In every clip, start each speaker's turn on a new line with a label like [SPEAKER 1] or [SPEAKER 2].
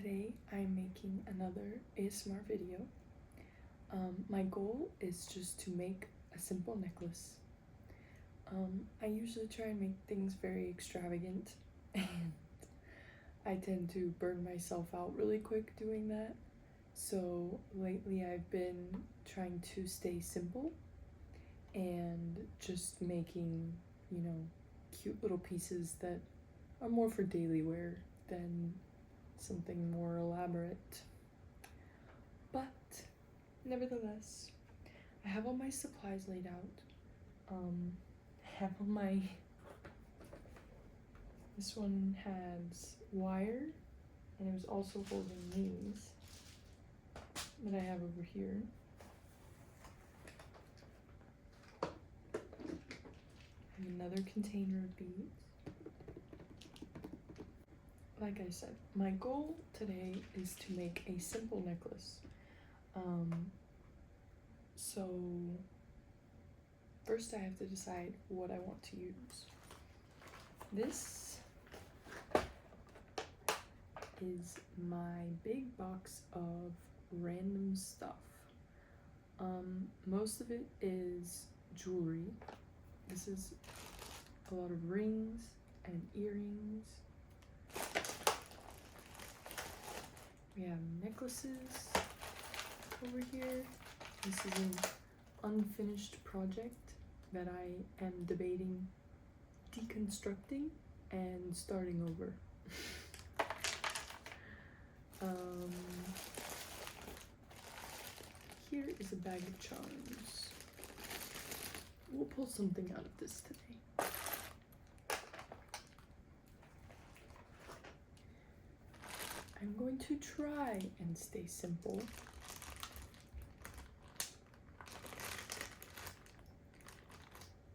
[SPEAKER 1] Today I'm making another ASMR video. My goal is just to make a simple necklace. I usually try and make things very extravagant and I tend to burn myself out really quick doing that. So lately I've been trying to stay simple and just making, cute little pieces that are more for daily wear than something more elaborate. But nevertheless, I have all my supplies laid out. I have all my, this one has wire, and it was also holding these that I have over here. I have another container of beads. Like I said, my goal today is to make a simple necklace. So first I have to decide what I want to use. This is my big box of random stuff. Most of it is jewelry. This is a lot of rings and earrings. We have necklaces over here. This is an unfinished project that I am debating deconstructing and starting over. Here is a bag of charms. We'll pull something out of this today. I'm going to try and stay simple.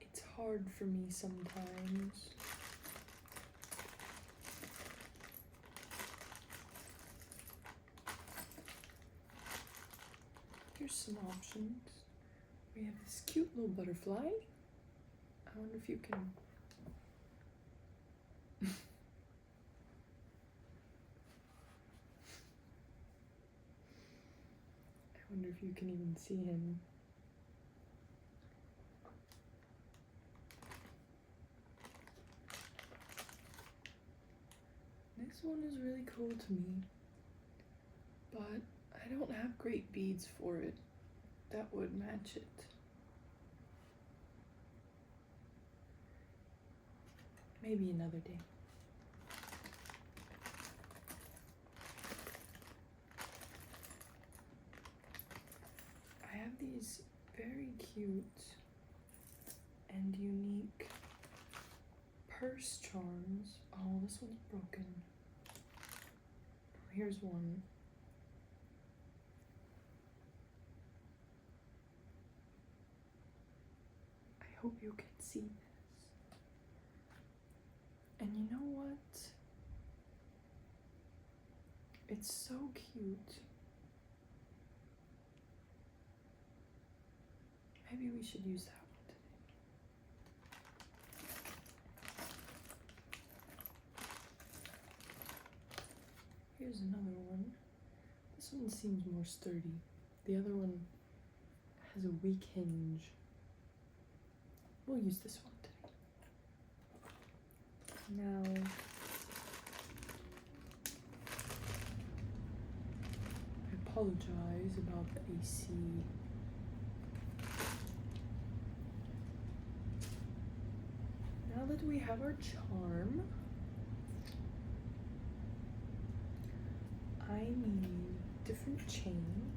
[SPEAKER 1] It's hard for me sometimes. Here's some options. We have this cute little butterfly. I wonder if you can I wonder if you can even see him. This one is really cool to me, but I don't have great beads for it that would match it. Maybe another day. I have these very cute and unique purse charms. Oh, this one's broken. Here's one. I hope you can see this. And you know what? It's so cute. Maybe we should use that one today. Here's another one. This one seems more sturdy. The other one has a weak hinge. We'll use this one today. Now, I apologize about the AC. Now that we have our charm, I need different chain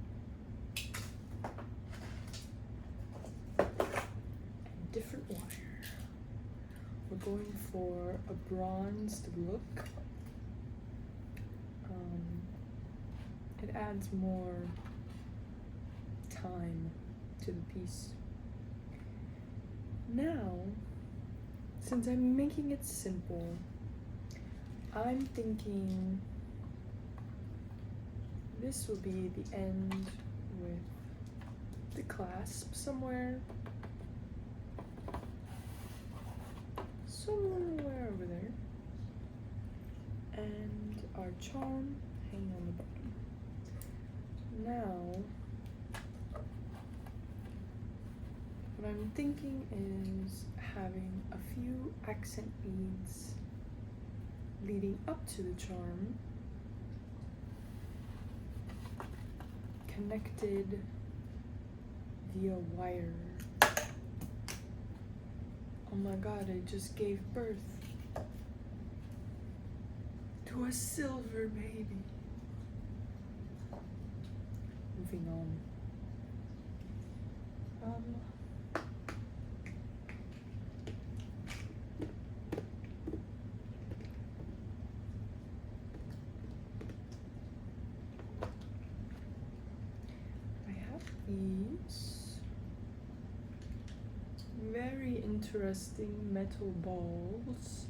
[SPEAKER 1] and different wire. We're going for a bronzed look. It adds more time to the piece. Now, since I'm making it simple, I'm thinking this will be the end with the clasp somewhere over there, and our charm hang on the bottom. Now, what I'm thinking is having a few accent beads leading up to the charm, connected via wire. Oh my god, I just gave birth to a silver baby. Moving on. I have these very interesting metal balls.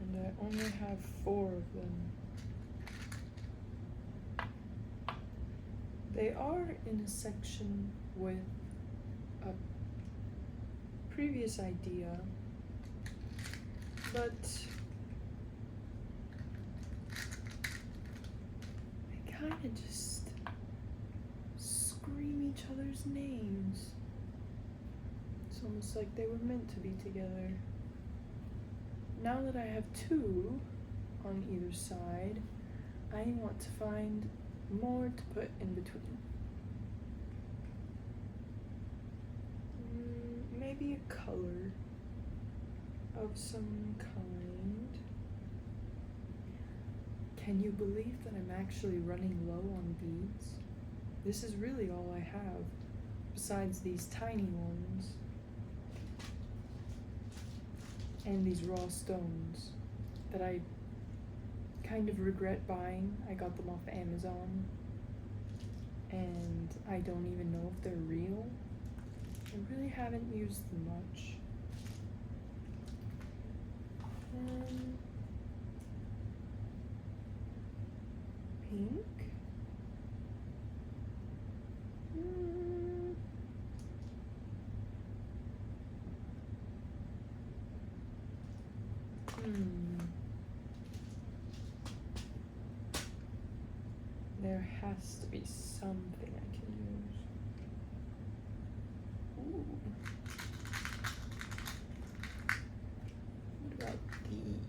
[SPEAKER 1] And I only have 4 of them. They are in a section with a previous idea, but they kind of just scream each other's names. It's almost like they were meant to be together. Now that I have 2 on either side, I want to find more to put in between. Maybe a color of some kind. Can you believe that I'm actually running low on beads? This is really all I have, besides these tiny ones and these raw stones that I kind of regret buying. I got them off Amazon and I don't even know if they're real. I really haven't used them much. Pink. There has to be something I can use. Ooh. What about these?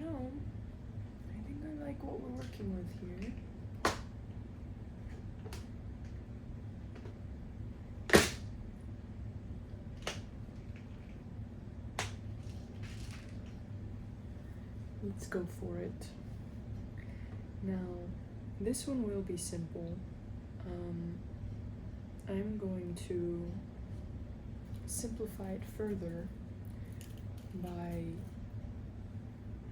[SPEAKER 1] I think I like what we're working with here. Let's go for it. Now, this one will be simple. I'm going to simplify it further by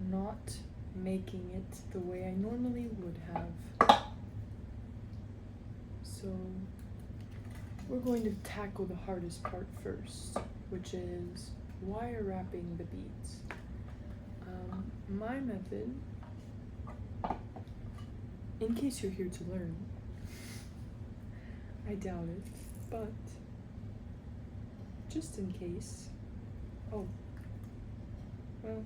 [SPEAKER 1] not making it the way I normally would have. So we're going to tackle the hardest part first, which is wire wrapping the beads. My method, in case you're here to learn, I doubt it, but just in case. Oh, well,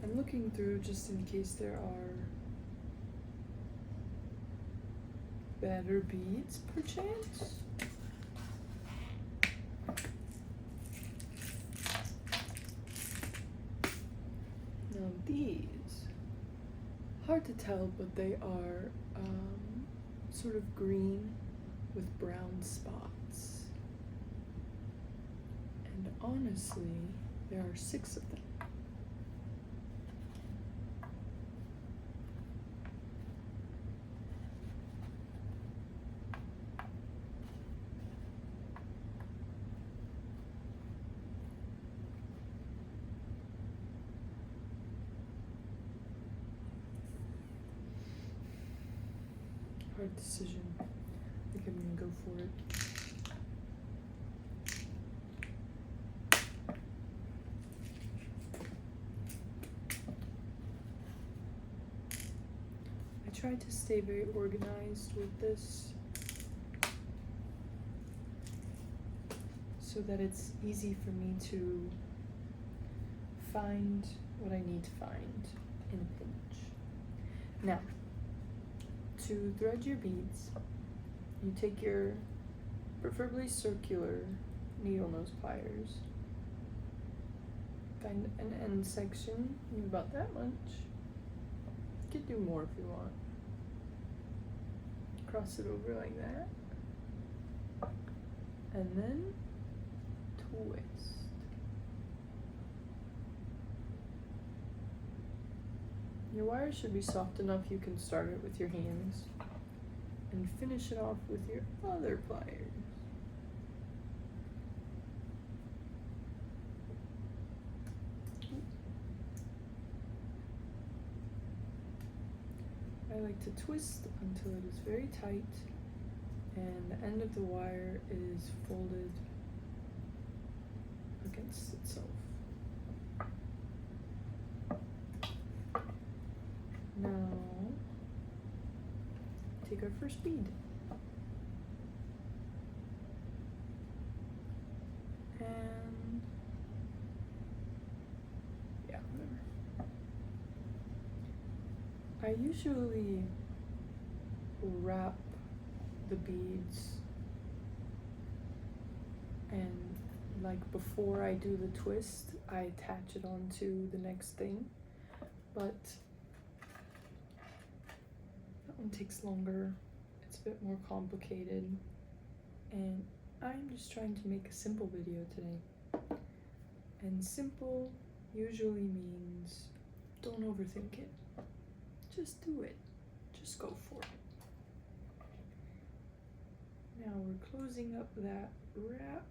[SPEAKER 1] I'm looking through just in case there are better beads, perchance. Now these, hard to tell, but they are sort of green with brown spots. And honestly, there are 6 of them. right decision. I think I'm gonna go for it. I tried to stay very organized with this so that it's easy for me to find what I need to find in a pinch. Now, to thread your beads, you take your preferably circular needle nose pliers, find an end section, about that much. You could do more if you want. Cross it over like that, and then twist. Your wire should be soft enough you can start it with your hands and finish it off with your other pliers. I like to twist until it is very tight and the end of the wire is folded against itself. Now, take our first bead. And yeah, whatever. I usually wrap the beads and like before I do the twist, I attach it onto the next thing, but that one takes longer. It's a bit more complicated, and I'm just trying to make a simple video today. And simple usually means don't overthink it. Just do it. Just go for it. Now we're closing up that wrap.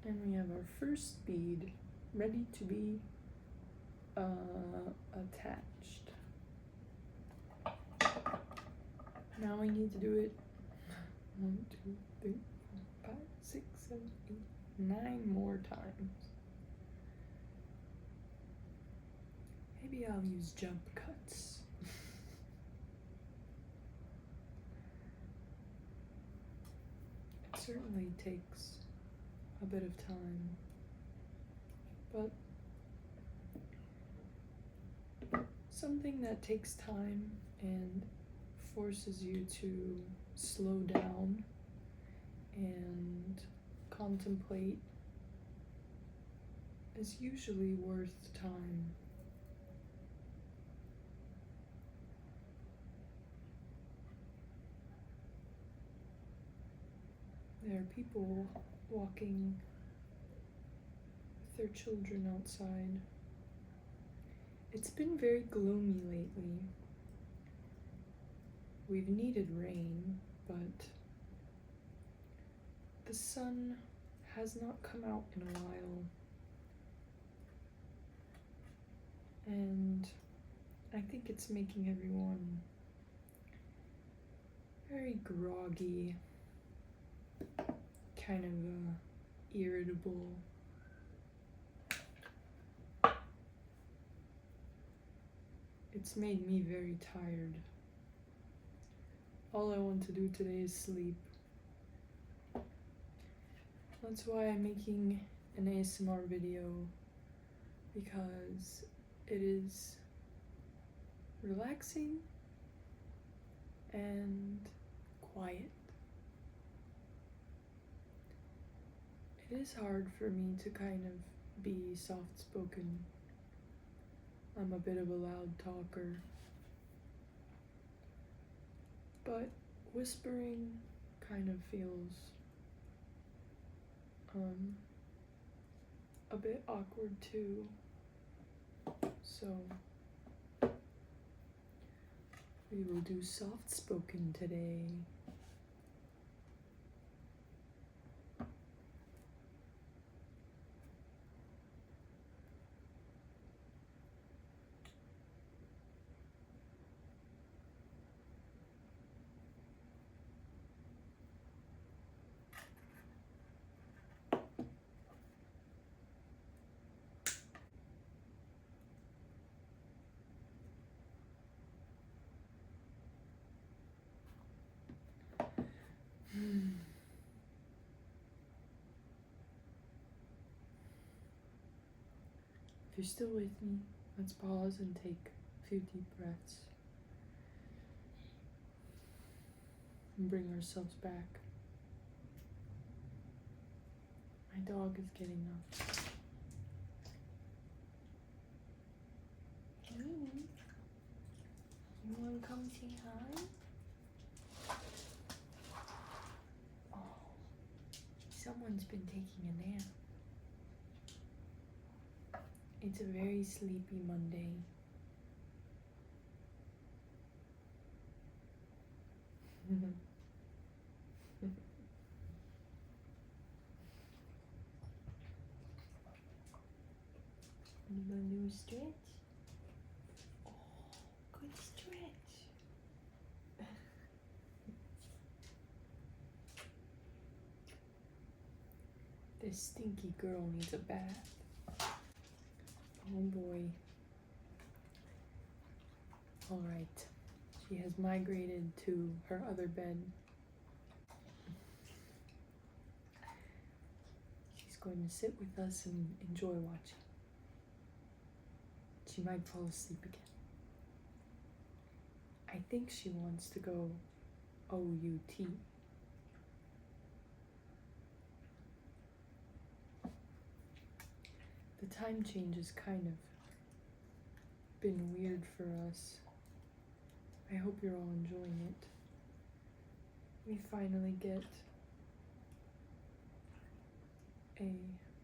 [SPEAKER 1] And we have our first bead ready to be attached. Now we need to do it 1, 2, 3, 4, 5, 6, 7, 8, 9 more times. Maybe I'll use jump cuts. It certainly takes a bit of time, but something that takes time and forces you to slow down and contemplate is usually worth the time. There are people walking with their children outside. It's been very gloomy lately. We've needed rain, but the sun has not come out in a while. And I think it's making everyone very groggy, kind of irritable. It's made me very tired. All I want to do today is sleep. That's why I'm making an ASMR video, because it is relaxing and quiet. It is hard for me to kind of be soft-spoken. I'm a bit of a loud talker. But whispering kind of feels a bit awkward too. So we will do soft-spoken today. If you're still with me, let's pause and take a few deep breaths and bring ourselves back. My dog is getting up. Minnie, you want to come say hi? Oh, someone's been taking a nap. It's a very sleepy Monday. You want to do a stretch? Oh, good stretch. This stinky girl needs a bath. Oh boy. Alright. She has migrated to her other bed. She's going to sit with us and enjoy watching. She might fall asleep again. I think she wants to go OUT. The time change has kind of been weird for us. I hope you're all enjoying it. We finally get a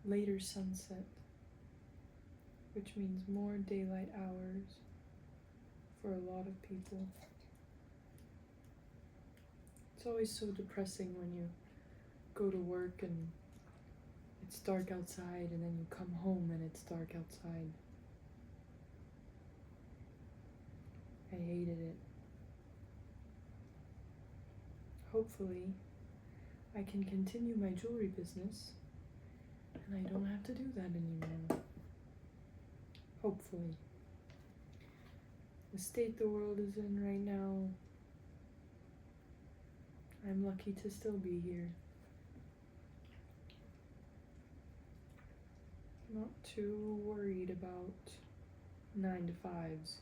[SPEAKER 1] later sunset, which means more daylight hours for a lot of people. It's always so depressing when you go to work and it's dark outside and then you come home and it's dark outside. I hated it. Hopefully, I can continue my jewelry business and I don't have to do that anymore. Hopefully. The state the world is in right now, I'm lucky to still be here. Not too worried about 9 to 5s.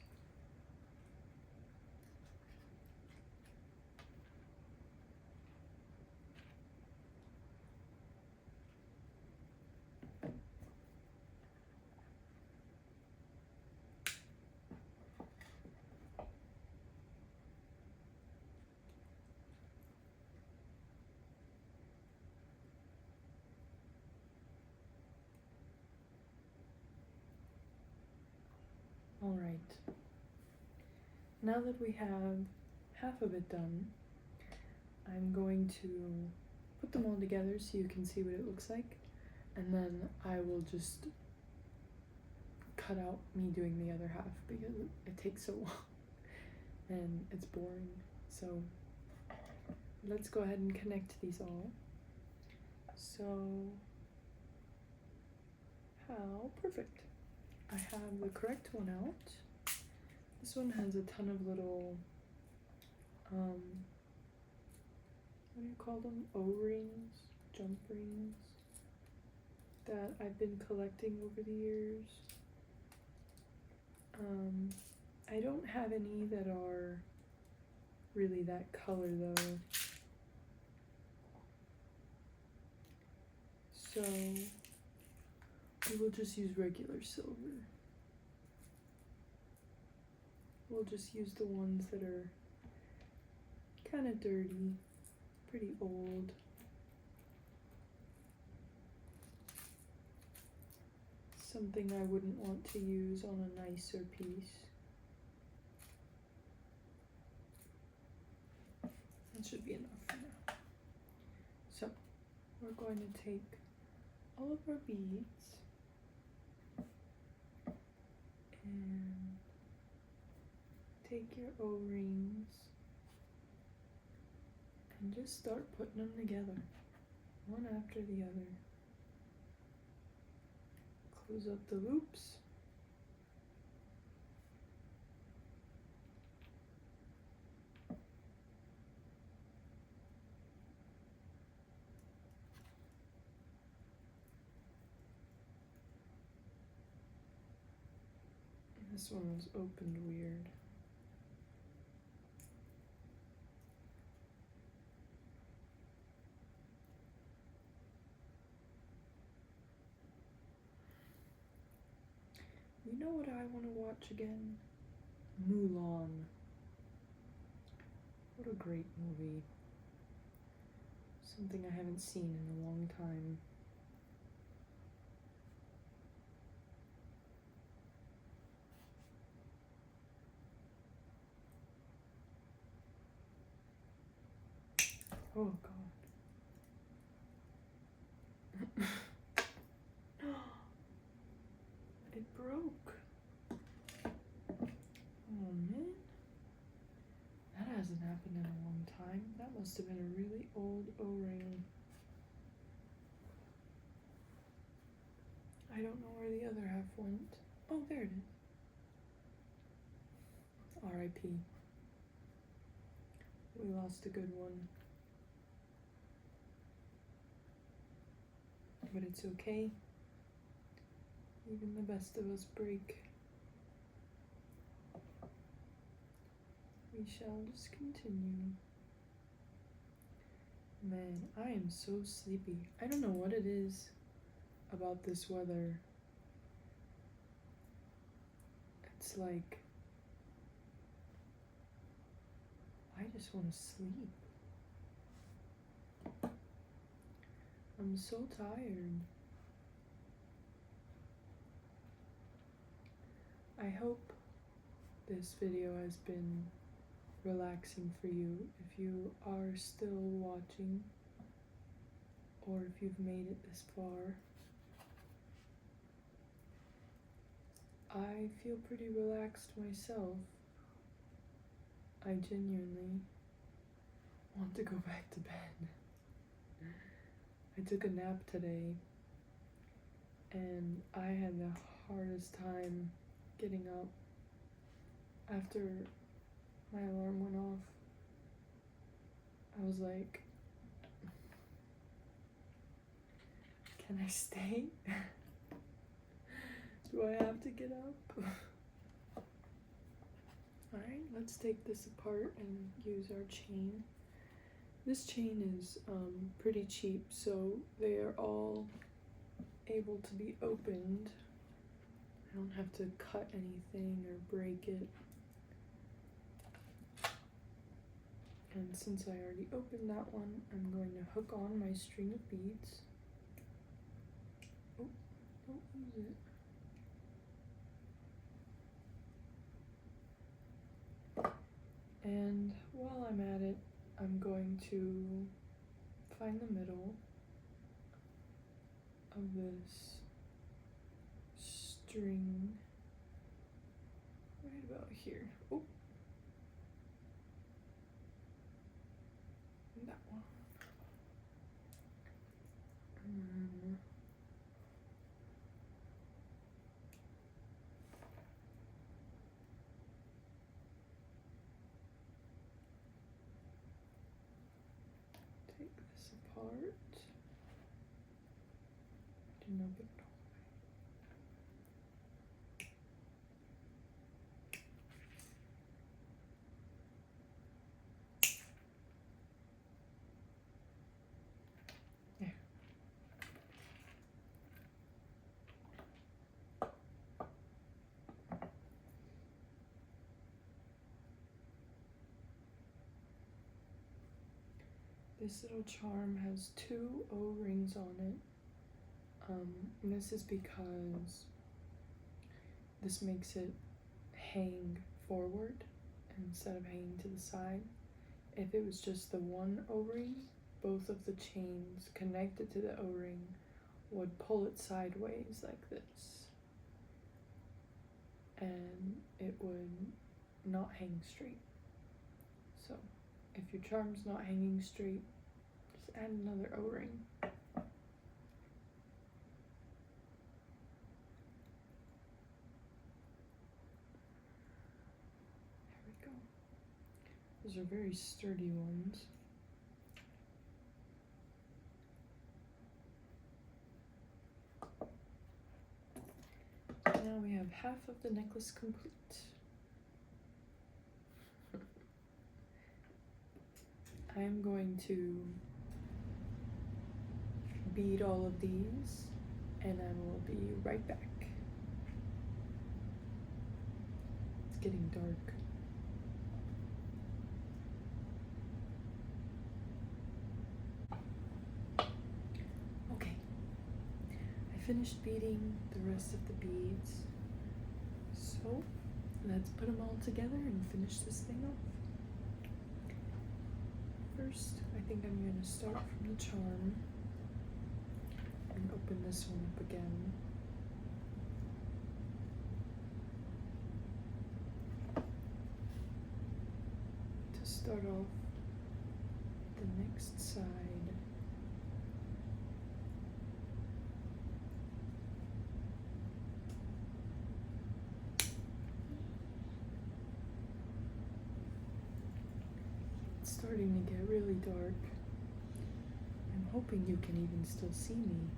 [SPEAKER 1] Alright, now that we have half of it done, I'm going to put them all together so you can see what it looks like, and then I will just cut out me doing the other half because it takes so long and it's boring. So let's go ahead and connect these all. So, how perfect. I have the correct one out. This one has a ton of little, what do you call them? O-rings, jump rings, that I've been collecting over the years. I don't have any that are really that color though. So we will just use regular silver. We'll just use the ones that are kind of dirty, pretty old. Something I wouldn't want to use on a nicer piece. That should be enough for now. So we're going to take all of our beads and take your O-rings and just start putting them together, one after the other. Close up the loops. This one was opened weird. You know what I want to watch again? Mulan. What a great movie. Something I haven't seen in a long time. Oh god. It broke. Oh man. That hasn't happened in a long time. That must have been a really old O-ring. I don't know where the other half went. Oh, there it is. R.I.P. We lost a good one. But it's okay. Even the best of us break. We shall just continue. Man, I am so sleepy. I don't know what it is about this weather. It's like, I just want to sleep. I'm so tired. I hope this video has been relaxing for you if you are still watching or if you've made it this far. I feel pretty relaxed myself. I genuinely want to go back to bed. I took a nap today and I had the hardest time getting up after my alarm went off. I was like, can I stay? Do I have to get up? Alright, let's take this apart and use our chain. This chain is pretty cheap, so they are all able to be opened. I don't have to cut anything or break it. And since I already opened that one, I'm going to hook on my string of beads. Oh, don't lose it. And while I'm at it, I'm going to find the middle of this string right about here. Oh, that one. Take this apart. Didn't open it all the way. There. This little charm has 2 O-rings on it. And this is because this makes it hang forward instead of hanging to the side. If it was just the one O-ring, both of the chains connected to the O-ring would pull it sideways like this. And it would not hang straight. So if your charm's not hanging straight, just add another O-ring. There we go. Those are very sturdy ones. Now we have half of the necklace complete. I am going to bead all of these and I will be right back. It's getting dark. Okay, I finished beading the rest of the beads. So let's put them all together and finish this thing off. First, I think I'm going to start from the charm and open this one up again. To start off the next side. It's starting to get really dark. I'm hoping you can even still see me.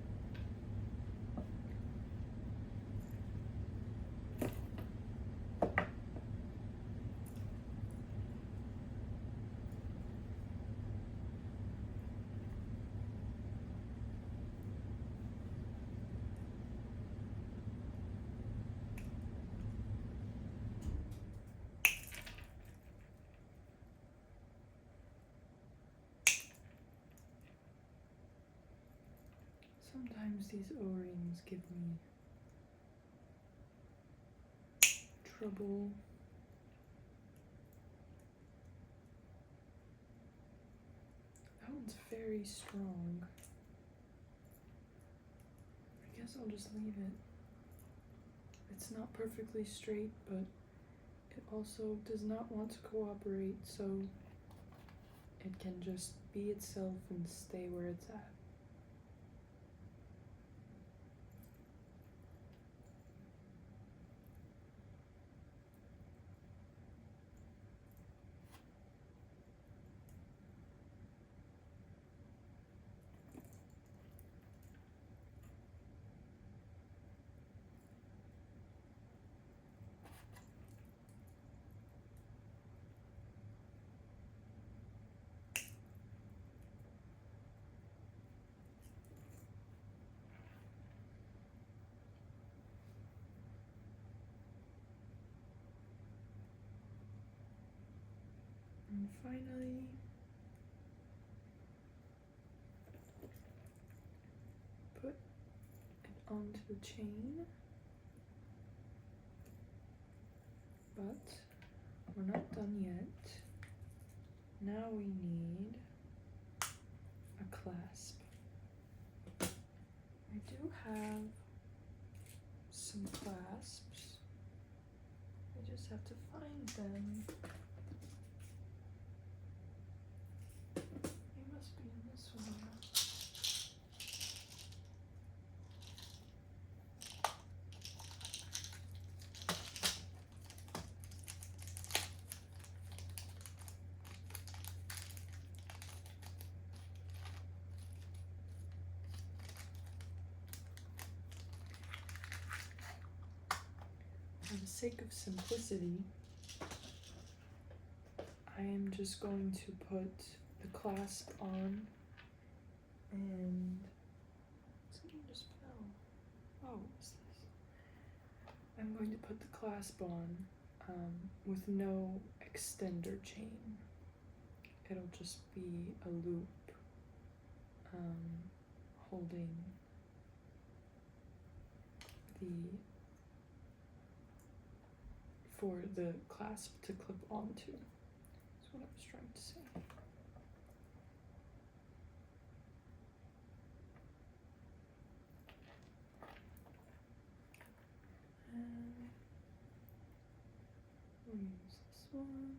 [SPEAKER 1] Sometimes these O-rings give me trouble. That one's very strong. I guess I'll just leave it. It's not perfectly straight, but it also does not want to cooperate, so it can just be itself and stay where it's at. And finally, put it onto the chain, but we're not done yet. Now we need a clasp. I do have some clasps. I just have to find them. They must be in this one. For the sake of simplicity, I am just going to put the clasp on, and something just fell. Oh, what's this? I'm going to put the clasp on with no extender chain. It'll just be a loop holding for the clasp to clip onto. That's what I was trying to say. And we'll use this one.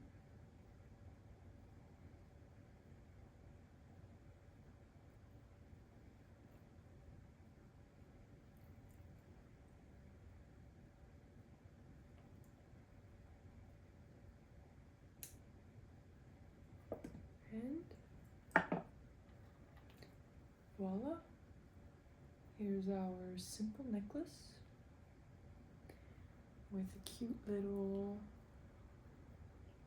[SPEAKER 1] And voila, here's our simple necklace. with a cute little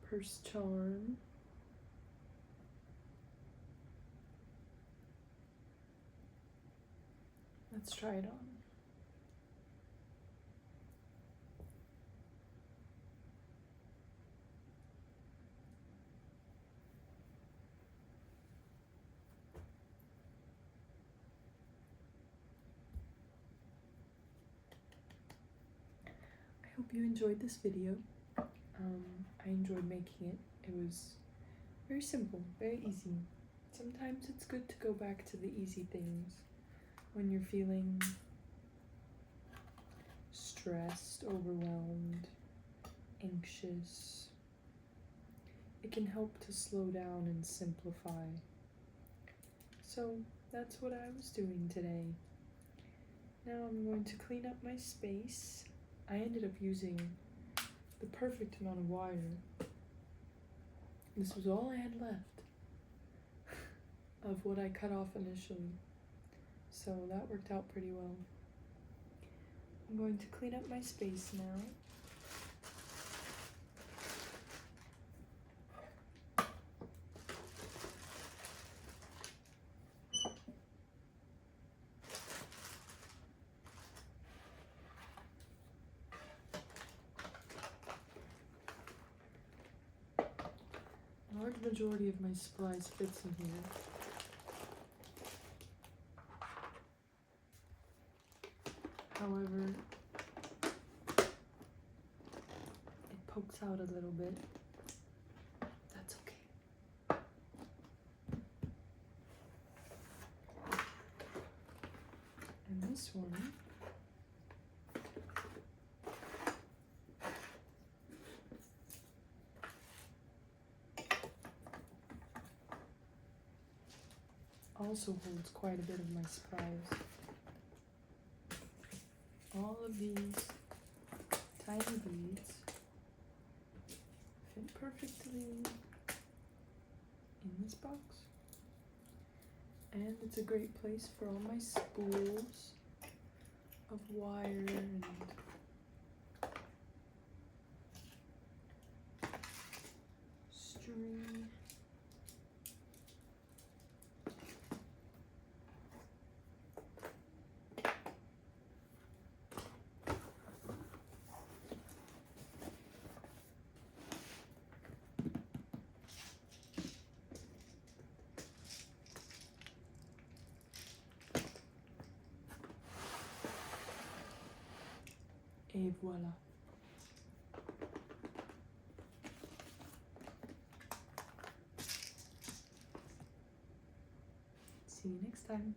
[SPEAKER 1] purse charm. Let's try it on. I hope you enjoyed this video. I enjoyed making it. It was very simple, very easy. Sometimes it's good to go back to the easy things when you're feeling stressed, overwhelmed, anxious. It can help to slow down and simplify. So that's what I was doing today. Now I'm going to clean up my space. I ended up using the perfect amount of wire. This was all I had left of what I cut off initially. So that worked out pretty well. I'm going to clean up my space now. A large majority of my supplies fits in here. However, it pokes out a little bit. That's okay. And this one also holds quite a bit of my supplies. All of these tiny beads fit perfectly in this box. And it's a great place for all my spools of wire and string. Et voilà. See you next time.